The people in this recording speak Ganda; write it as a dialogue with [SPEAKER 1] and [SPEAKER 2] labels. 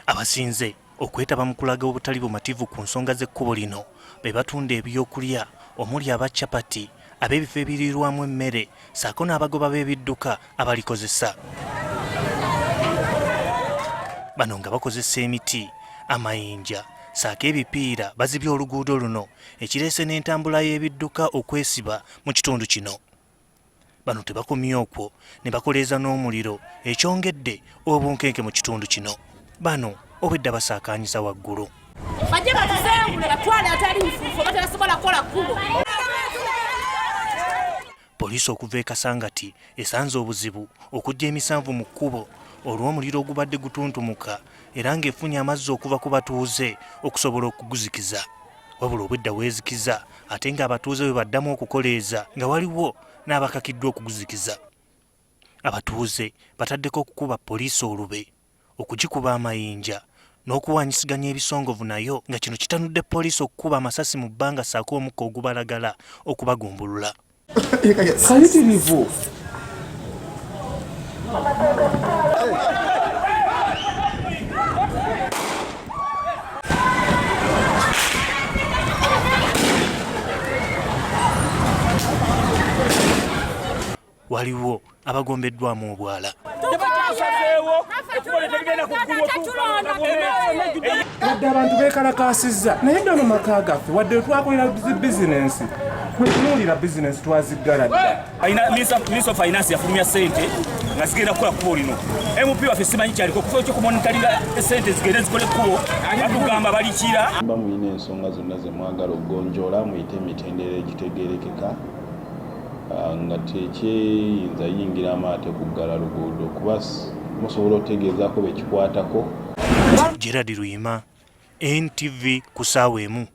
[SPEAKER 1] Abasinze okwetaba mu kulaga obutali bumativu ku nsonga z'ekkubo lino be batunda ebyokulya omuli abacapati, ab'ebifo ebiriirwamu emmere, saako n'abagoba b'ebidduka abalikozesa. Bano nga bakozesa emiti, amayinja, saako ebipiira bazibye oluguudo luno ekireese n'entambula y'ebidduka okwesiba mu kitundu kino. Bano tebakomye okwo ne bakoleeza n'omuliro ekyongedde obunkenke mu kitundu kino. Bano obwedda basaakaanyiza waggulu.
[SPEAKER 2] Bajje batuzengule batwale atali nfuufu batalasobola kukola kkubo.
[SPEAKER 1] Poliisi okuva e Kasangati esanze obuzibu okujja emisanvu mu kkubo olw'omuliro ogubadde gutuntumuka era ng'efunye amazzi okuva ku batuuze okusobola okuguzikiza. Wabula obwedda weezikiza ate ng'abatuuze bwe baddamu okukoleeza nga waliwo n'abakakiddwa okuguzikiza. Abatuuze bataddeko okukuba poliisi olube, okugikuba amayinja n'okuwanyisiganya ebisongovu nayo nga kino kitanudde poliisi okukuba amasasi mu bbanga saako omukka ogubalagala okubagumbulula.
[SPEAKER 3] Kayitirivu.
[SPEAKER 1] Waliwo abagombeddwamu obwala.
[SPEAKER 3] Wadde abantu beekalakaasizza naye nga mu maka gaffe wadde twakolera bizinensi kwetunuulira bizinensi twaziggala dda.
[SPEAKER 4] Minister of Finance yafulumya ssente nga zigenda kukola kkubo lino. MP waffe simanyi kyaliko kufa ekyokumonitalinga ssente zigende zikole ekkubo batugamba balikira.
[SPEAKER 5] Muyina ensonga zonna ze mwagala okugonjoola muyite emitendera egitegeerekeka nga tekyeyinza yingiramu ate kuggala luguudo kuba musobola otegeezaako bekikwatako.
[SPEAKER 1] Gerard Luyima, NTV ku ssaawa emu.